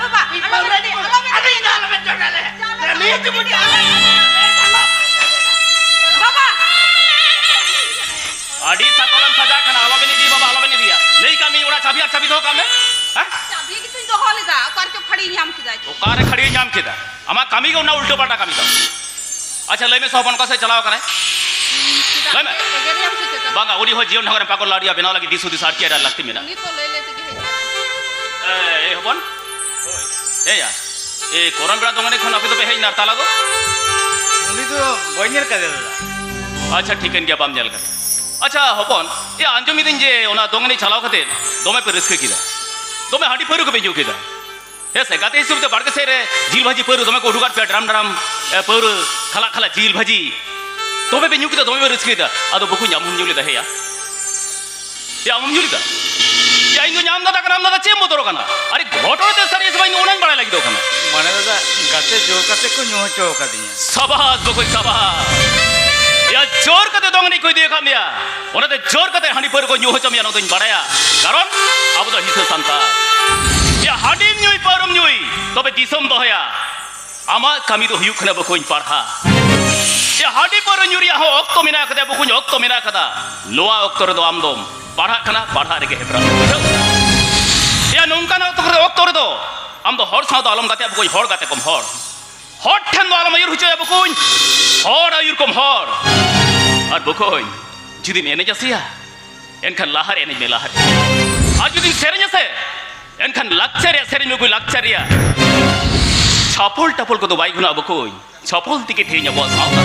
Speaker 6: Baba pure ni ada ini ala bedala le ni itu bujala
Speaker 4: Baba,
Speaker 3: आडी सतोलन सजा खाना आलो बनी दी बाबा आलो बनी दिया नहीं का मी उड़ा चाबी तो काम है हैं
Speaker 4: चाबी की तू दोहले दा, कार के फड़ी हम की जाए.
Speaker 3: तो कार खड़ी जाम केदा अमा कामी को ना उल्टो पाटा कामी तो अच्छा ले में सोपन का से चलाओ करे ले में
Speaker 4: Jadi हम से चल.
Speaker 3: बांगा उड़ी हो जीवन नगर पाको लाडिया बिना लगी दिसु दिस आर किया लगती मेरा
Speaker 4: Ni तो ले लेते के.
Speaker 3: ए हबन ए या ए कोरन बेड़ा दोंगने खन अभी तो पे है ना ताला दो
Speaker 2: उनी तो बनियर का दे
Speaker 3: अच्छा ठीक है गया बाम जल कर अच्छा हबन ये अंजमी दिन जे ओना दोंगने चलाओ खते दोमे पे रिस्क किदा दोमे हाडी पेरु को बेजो किदा ऐसे गाते इस तो बाड़के से रे झील भाजी पेरु दोमे को उडुगाट पे ड्राम पेरु खला झील भाजी दोमे पे न्यूकिदा दोमे पे रिस्क किदा अदो बकु न्याम हुंजुली दा है या हुंजुली दा या इन न्याम दा करम दा चेम मोतरो कना अरे घोटो ते सरी इस बाइन ओनन बड़ा लगी दो कना
Speaker 2: माने दादा गाते जोर काते को न्यो चो का दिया
Speaker 3: सबास बकु सबास या जोर कते दोंगनी कोई देखा मिया ओनाते जोर कते हांडी पर को न्यू हो चमिया नदों बड़ाया कारण अब तो हिस्सा संता या हांडी न्यूई परम न्यूई तबे दिसम दोया आमा कमी तो हुयुक खना बकोइन पढ़ा या हांडी पर न्यूरिया हो ऑक्टो मिना कदे बकुन ऑक्टो मिना कदा लोआ ऑक्टो रे दो आमदोम पढ़ा खना पढ़ा रे के हेब्रा या नोंका ना ऑक्टो रे दो आम दो हर साउद आलम गाते बकोइन हर गाते कम हर ठेन दो आलम युर हुचो बकोइन हर आयुर कम हर और बकोइन जुदी एने जसिया एनखान लाहार एने में लाहार आज जुदी सेरें जसे एनखान लाक्चर या सेरें में कोई लाक्चर या छापल टपल को तो बाई गुना बकोइन छापल तिके ठेኛ बो साउता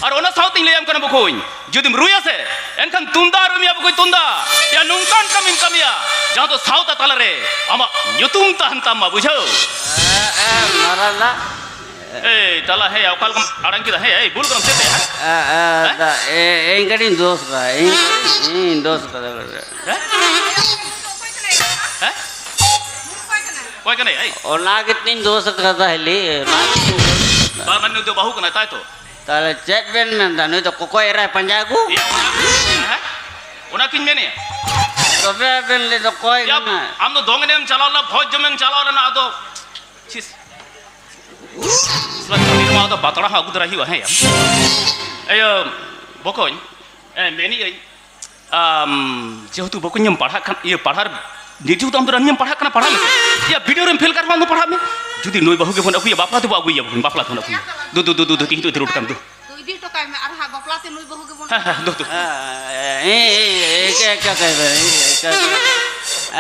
Speaker 3: और ओना साउत इन लेम कना बकोइन जुदी रुया से एनखान तुंदा रुमिया बकोइ तुंदा या नुंकान कमिया जहां तो साउता तला रे आमा युतुम तहंता मा बुझो
Speaker 2: marala
Speaker 3: ए तला है अकाल कम अड़ंग किदा है ए बुल करम सेते
Speaker 2: engkadin dos ka in dos ka
Speaker 3: है हैं कोई कने ए
Speaker 2: ona kitin dos ka ta heli
Speaker 3: बार मन तो बाहु कना ताय तो
Speaker 2: tale chat ben men da no to koko era panjagu
Speaker 3: है ओना किन में ने
Speaker 2: তবে আবেন লে তো কই
Speaker 3: या
Speaker 2: না
Speaker 3: हम तो दोंगे ने चलाओ ना भोज जमें चलाओ ना आदो चिस सला चली मा तो बातड़ा हा गुदरा ही है या ए बकोई ए मेनी ए जेहेतु बको नियम पढ़ा ये पढ़ार निजु तो हम तो नियम पढ़ा करना पढ़ा या वीडियो रे फेल कर मा पढ़ा में जुदी नई बहु के फोन अकुया बापला तो अकुया बापला तो अकुया दो तीन तो रोट काम दो
Speaker 4: তুই দি টকাই মে আর হা বাপলাতে নই বহু কে বন
Speaker 3: दो
Speaker 2: क्या कहबे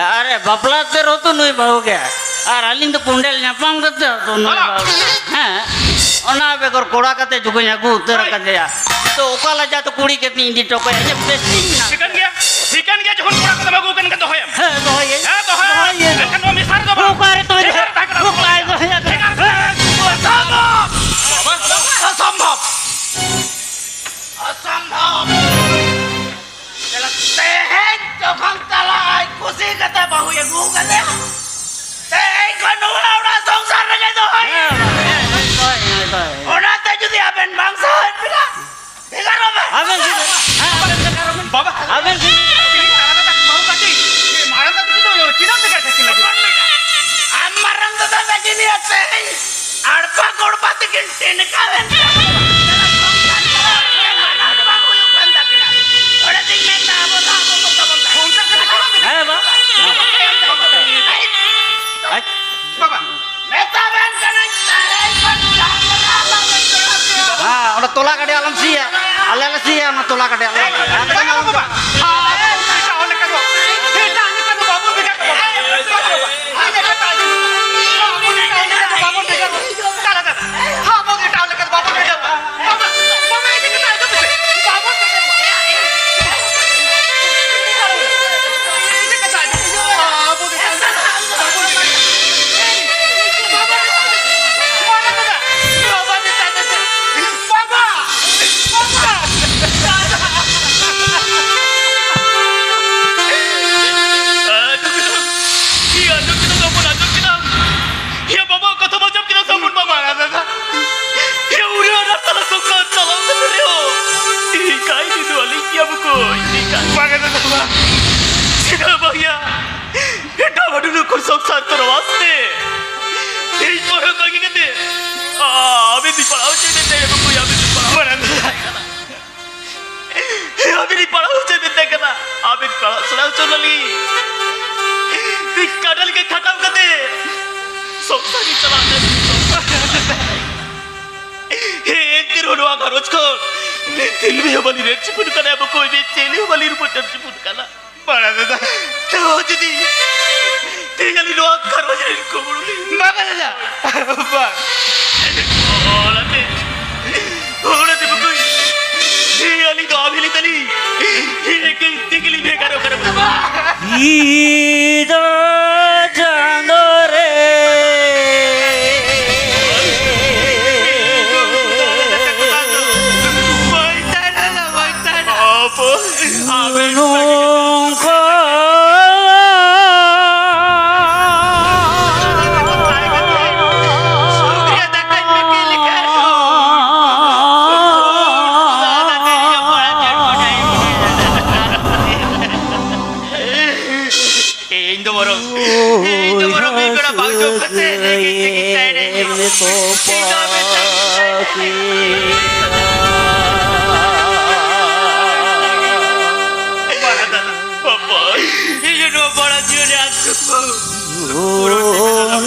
Speaker 2: अरे बापला ते रो तो नई बहु के আর আলিন তো কুন্ডেল নাপাম করতে তো নই বাবু হ্যাঁ ওনা বেগর কোড়া কাতে জুগিয়া গু উত্তর কাতে তো ওকালা যা তো কুড়ি কে তিন দি টকাই যে টেস্টিং না
Speaker 3: चिकन गया जखन कोड़ा कदम गु कन तो होयम
Speaker 2: হ্যাঁ তো হয়
Speaker 3: तो है कन नो मिसार दो
Speaker 2: ওকারে তো ওকাই তো
Speaker 6: असंभव असंभव चलते हैं जखन तला आई खुशी कते बहु ये गु कते ते कनु आवड़ा संसार रे तो है ओनाते जुदी आबेन मांस है बिना बिगारो में
Speaker 2: আবেন
Speaker 3: बाबा
Speaker 2: আবেন
Speaker 6: अमरंग तो बजनी আছে আড়পা কোড়পা থেকে টেন খাবেন
Speaker 2: হ্যাঁ বা হ্যাঁ ওটা তোলা কাটে আলাম সিয়া আলালা সিয়া না তোলা কাটে
Speaker 3: संसार तो वास्ते এই পরে কই গেতে আমি দি পড়াও চেতে দেব কই আমি দি পড়াও আমি দি পড়াও চেতে দেখ না আমি পড়া सुनाओ चलली ती काटल के खत्म कर दे संसार ही चला दे हे एक रोडवा खरोच को ने दिल में वाली रेट चिपुन करने अब कोई भी चेले वाली रुपट चिपुन करना बड़ा दादा तो जदी तेली लो खरोच रे को बोली बाबा दादा बा ओलते बकोई तेली तो अभी तली एक तिगली बेकारो कर
Speaker 2: ঈদ জানো রে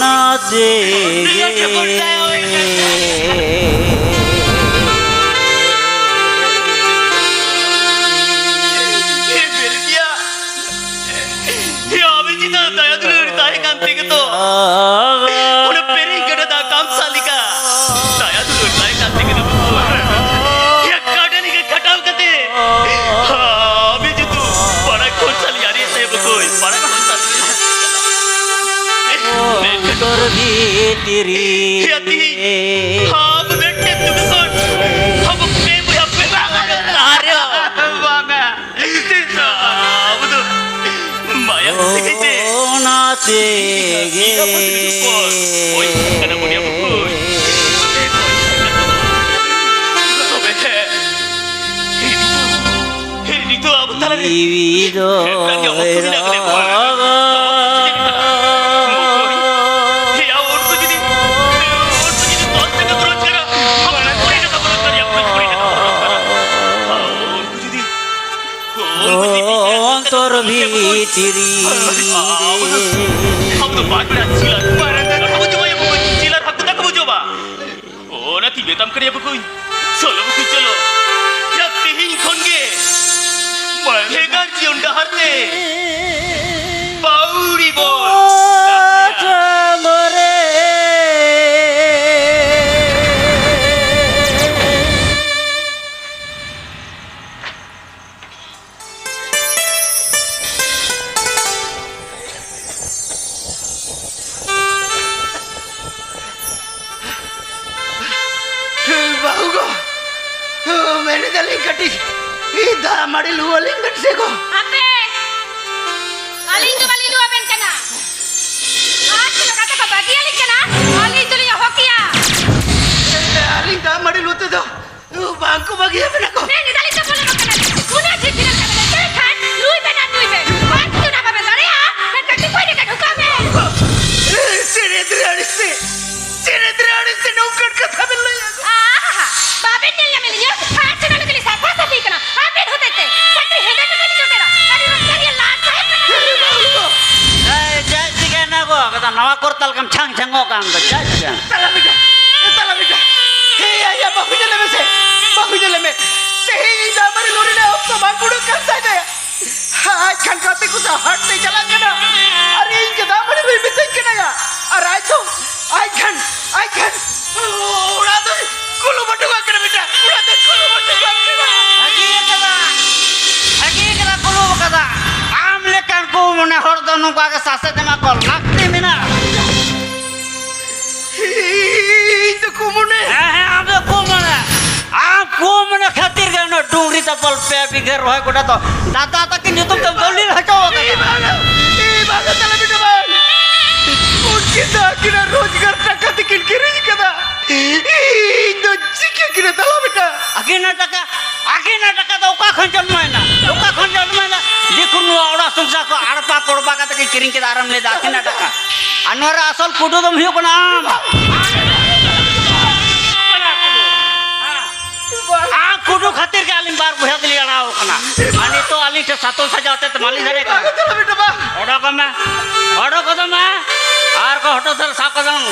Speaker 2: নাচে तेरी
Speaker 3: हम बेटे तुमको हम प्रेम या प्रेम अरे बाबा अब तो माया सिखते
Speaker 2: नाचे गे
Speaker 3: ओए कना मुनिया बुको तो बेटे हे नी तो अब तले
Speaker 2: টিভিdo অন্তর ভিতরি
Speaker 3: Kamu tuh baca silat. Kamu coba ya buku silat aku tak kamu coba. Oh nanti betam kerja buku. Solo buku colo. Ya tihin konge. Hegar jion daharte. Bauri bol.
Speaker 6: बाहू को मैंने दलिंग कटी इधर हमारी लुआ लिंगट से को
Speaker 5: Ape! Alin tu bali dua ben kana. Aku nak kata kau bagi alin kana. Alin tu lihat hokia.
Speaker 6: लिंग का हमारी लुते तो बांको बगी है मैंने को
Speaker 5: Ni dali tu boleh makan. Kuna cipir kana. Jadi kan, lui ben lui ben. Aku tu nak apa ben ya? Ben kati kau ni kan hukam
Speaker 6: सिरे द्राड़िस्ते नौकर कथा मिल रही है
Speaker 5: Ah, babe ni yang melinya. Aku nak kali siapa sahaja kana. Ape hote te. Kati heda tu kali jodoh. Hari hari lat saya kana.
Speaker 2: jai sigana ko kata nawa kortal kam chang chango kam to jai sigana
Speaker 6: तला बेटा हे या बाहू जले में से तेही इधर हमारी लोरी ने अब तो बांकुड़े करता है आज खान खाते कुछ हट नहीं चला गया अरे इनके दामने में भी देख के ना या अरे आज खान उड़ा दो कुल्लू बटुआ कर बेटा उड़ा दे कुल्लू बटुआ
Speaker 2: agi kata kulu kata am lekan ku mone hor do nu ka sase tema kol nakti mina
Speaker 6: तो कुमुने
Speaker 2: am do ku mone khatir ga no dungri ta pal pe bighar hoy kota to dada ta ki nyutum tam dolil hacho
Speaker 6: बागा तला बेटा bye उनके दाकिना रोजगार टका दिकिन किरी कदा तो चिके किना तला बेटा
Speaker 2: agina taka to ka khan janmaina likun nu aura sungsa ko arpa korba kata ki kiring ke aram le dakina taka anwara asal kudu dum hiu kana kudu khatir ke alim bar buhat li ana kana ani to ali te satol sajate te mali dhare
Speaker 6: बागा तला बेटा बा
Speaker 2: odo ko ma ar ko hoto sar sa ko jang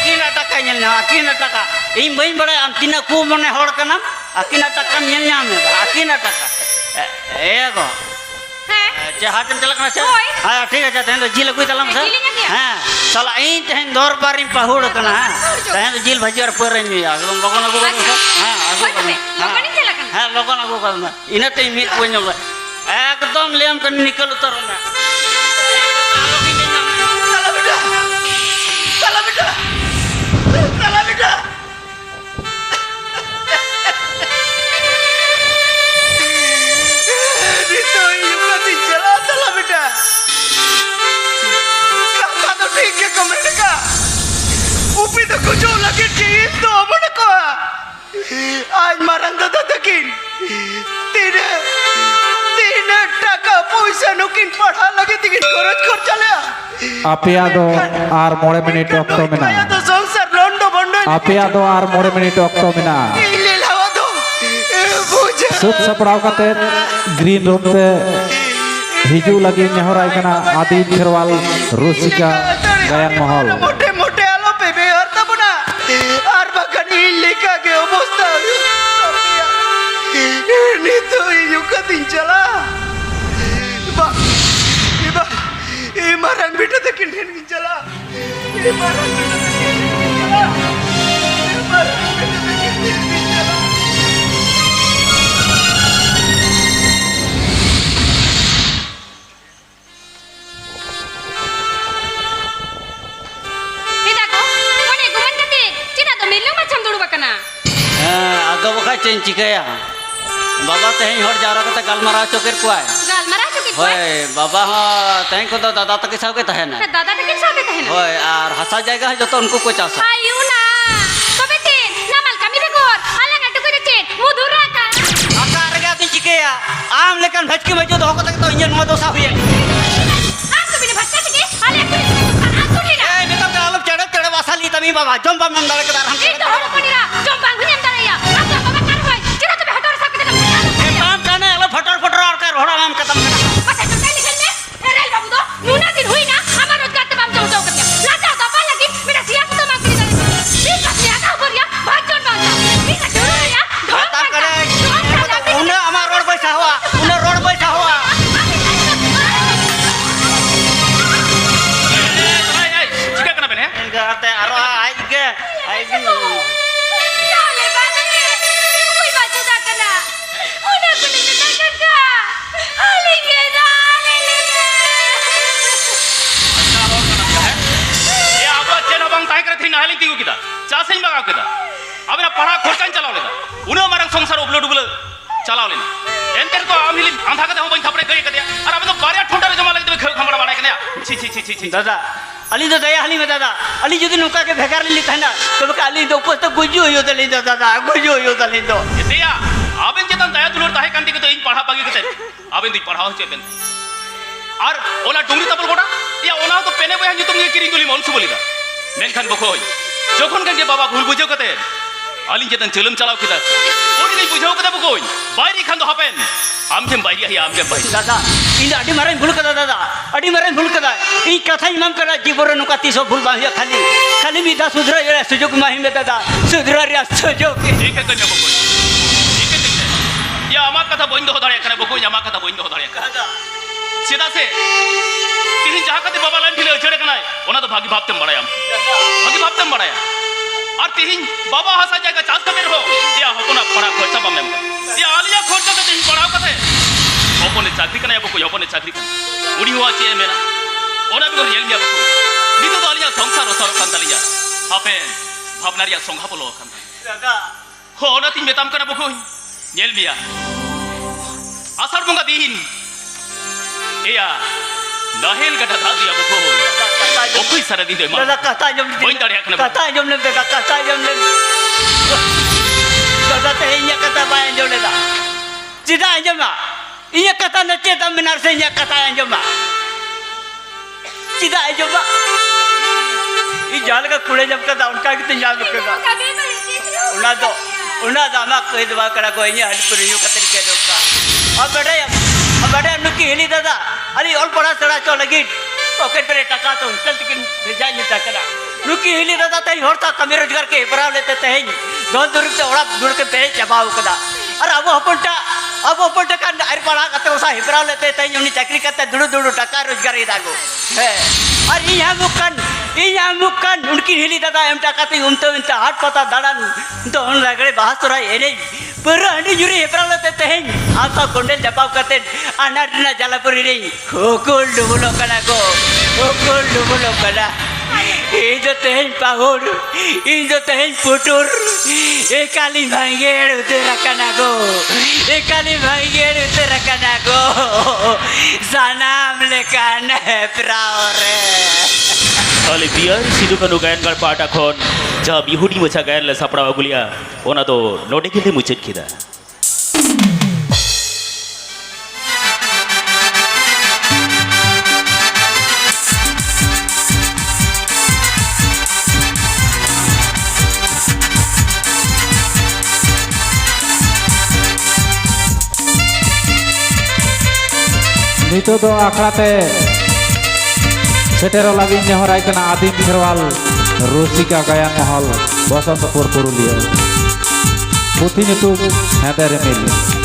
Speaker 2: akina taka ᱤᱧ ᱵᱟᱹᱧ ᱵᱟᱲᱟᱭᱟ ᱟᱢ ᱛᱤᱱᱟᱹᱜ ᱠᱩ ᱢᱚᱱᱮ ᱦᱚᱲ ᱠᱟᱱᱟᱢ akina taka ᱧᱮᱞ ᱧᱟᱢ ᱮᱫᱟ akina taka ego
Speaker 5: Heh.
Speaker 2: jahatin chalak na se
Speaker 5: Hoy.
Speaker 2: ha ठीक है तहन तो जिल कोई तलम से
Speaker 5: जिल nya dia.
Speaker 2: हां साला इन तहन दौर बारी पहुड़ कना तहन जिल भजी और पर नी एकदम लोगन अगु हां अगु
Speaker 5: Hoy, logon ni jalakan.
Speaker 2: हां लोगन अगु करना इने ते मिट कोई न एकदम लेम कर निकल उतर ना
Speaker 6: तला बेटा तो युवा दी चला तला बेटा कहा तो ठीक है कमेंट का ऊपी तो कुछ लगे चाहिए तो अमन को आज मारन दादा तकिन तीन टका पैसा नुकिन पढ़ा लगे तिकिन खर्च कर चले
Speaker 7: आपिया दो आर मोड़े मिनट ऑक्टो में ना
Speaker 6: तो संसार लोंडो बंडो
Speaker 7: आपिया दो आर मोड़े मिनट ऑक्टो में ना
Speaker 6: ले लावा दो बुझ
Speaker 7: सुख सपड़ाव करते ग्रीन रूम ते हिजू लगी नेहराई कना आदि खेरवाल रुसिका गायन महल
Speaker 6: मोटे मोटे आलो पे बेहर तब ना আর বাগানি লেখা গে অবস্থা নি তো ইউকা দিন চলা বা এবা এ মারাং বেটা দেখেন দিন চলা এ মারাং বেটা দেখেন চলা এ মারাং বেটা দেখেন দিন চলা
Speaker 5: Tidak ko. Kone guman kati. Cina to milu macam dulu bakana.
Speaker 2: आगे बखा चेन चिकया बाबा तेहन हर जारा कते गालमारा चोकेर कुआय
Speaker 5: Gal marah tu kita.
Speaker 2: होय बाबा हा तेहन को दादा तक सागे तहन
Speaker 5: Dada tak kisah kita hendak.
Speaker 2: होय आर हसा जायगा है जतो उनको को चासा
Speaker 5: Ayu na. Kobe tin. Namal
Speaker 2: लेकिन भटकी मजो दो को तक तो इंजन में दोसा हुई है
Speaker 5: Aku bini bhakta sige, ale aku bini aku ni na.
Speaker 2: ए नितम का आलम चढ़ चढ़ वासाली तमी बाबा जम बम नम दड़ के दार हम
Speaker 5: Itu holo panira, jombang hunyam daraya. Aku baba kar hoy, cira tu behator sak kita.
Speaker 2: ए काम करने आलो फटर फटर और कर होड़ा नाम खत्म करना
Speaker 5: Pasal tu tadi kan ni, rel babu do, nuna din hui na, hamar roजगार te bam jauh katnya. Lata tu apa lagi, mera siap tu mak kiri dari. Bisa siap kau beria, bhajon bangsa. Bisa dulu ya.
Speaker 2: खत्म करे उन्हें हमारा road बैठा हुआ उन्हें road बैठा हुआ
Speaker 3: चिका कना बेने
Speaker 2: करते आरो आई के
Speaker 5: Dale bana ni, hui baju dah kena. Udah kuning dah kena. Alinge dah, alinge.
Speaker 3: ये आबा चेन बंग ताई करे थी नाहली तीगु किदा चासेन बगा किदा अबे ना पढ़ा खोरकान चलाव लेदा उनो मारंग संसार उबलो डुबलो चलाव लेना एंतर को आमिली आंधा कते हो बई थापड़े गई कदिया और अबे तो बारिया ठोंडा रे जमा लगे खेल खमड़ा बाड़ा कने छी छी छी छी छी
Speaker 2: दादा अली तो दया हली में दादा अली जो दिन उनका के भेकार ली था ना तो बका अली तो ऊपर तो गुजो हो तो ले दादा गुजो हो तो ले दो
Speaker 3: दिया आबेन चेतन दया दुलर ताहे कांती के तो इन पढ़ा पागी कते आबेन दुई पढ़ाओ चेबेन और ओला डुंगरी तबल गोटा या ओना तो पेने बया नितुम के किरिंग दुली मनसु बोलिदा मेनखान बखोय जखन के बाबा भूल बुझो कते आलिन चेतन चलम चलाव किदा ओनी नहीं बुझाओ कते बखोय बायरी खान दो हापेन आमकेम बायरी ही आमकेम बायरी
Speaker 2: दादा इन अडी मारे भूल कदा दादा अडी मारे भूल कदा ई कथा इमाम करा जीवन नुका तीसो भूल बाहिया खाली खाली मिदा सुधरा रे सुजोग माही में दादा सुधरा रे सुजोग
Speaker 3: ठीक है कन्या बखोय ठीक है या आमा कथा बंद हो दाड़े कने बखोय आमा कथा बंद हो दाड़े
Speaker 2: दादा
Speaker 3: सीधा से तिहिन जहाँ कते बाबा लाइन ठिले अछड़े कनाय ओना तो भागी भाबतेम बड़ायाम भागी भाबतेम बड़ाया और तिहिन बाबा हसा जाएगा चास कते रहो या हपना पढ़ा खर्चा बमेम या आलिया खर्चा कते तिहिन पढ़ाओ कते हपने चाकरी कना या बको हपने चाकरी कना उड़ी हुआ चे मेना ओना भी रियल गया बको नितो तो आलिया संसार ओसर कान तलिया हापेन भावनारिया संघा बोलो कान
Speaker 2: दादा
Speaker 3: हो ओना तिन मेताम कना बको नेल बिया आषाढ़ बंगा दिहिन एया नाहेल गटा धा दिया बको ओकुई सारा दिन दे मा
Speaker 2: दादा कथा जम
Speaker 3: बइन दाड़िया कना
Speaker 2: कथा जम ले दादा कथा जम ले दादा ते इया कथा बाय जम ले दा सीधा अंजमा इया कथा नचे तम मिनार से इया कथा अंजमा सीधा अंजमा ई जाल का कुड़े जब कथा उनका की जाल कथा
Speaker 5: Kami balik situ.
Speaker 2: उना दामा कोई दवा करा कोई नहीं हट पर यूं कतरी के दोका अब बड़े नुकी हिली दादा अरे और बड़ा सड़ा चो लगी पॉकेट पर टका तो चल तिकिन भेजा नहीं टकरा नुकी हिली दादा तई होरता कमी रोजगार के बरा लेते तई दो रुपये ओड़ा दूर के पे चबाव कदा अरे अब अपनटा का अरे पढ़ा कते उसा हिबरा लेते तई उनी चाकरी करते दुडू टका रोजगार इदागो है और यहाँ मुक्कन उनकी हिली दादा एम टाकाते उमतो इंता हाट पता दाड़ान दोन लगड़े बाहसरा एने पर अंडी जुरी हेपरा लेते तहें आता कोंडल जपाव करते अनाडना जलापुरी रे होकुल डुबुलो कना को होकुल डुबुलो कना इजो तहें पाहुर इजो तहें पुटुर एकाली भांगेड़ उतेरा कना को एकाली भांगेड़ उतेरा कना को सनाम लेकान हेपराओरे
Speaker 3: खाली बियर सिधु कानु गायन कर पाटा खन जब इहुडी मचा गायन ले सापड़ा गुलिया ओना तो नोटे के मुचत खिदा
Speaker 7: नितो दो आखड़ाते सेटेरो लगी नेहराई कना आदिम खेरवाल रुसिका गायन महल बसंतपुर पुरुलिया पुथी नितुम हेदे रिमिल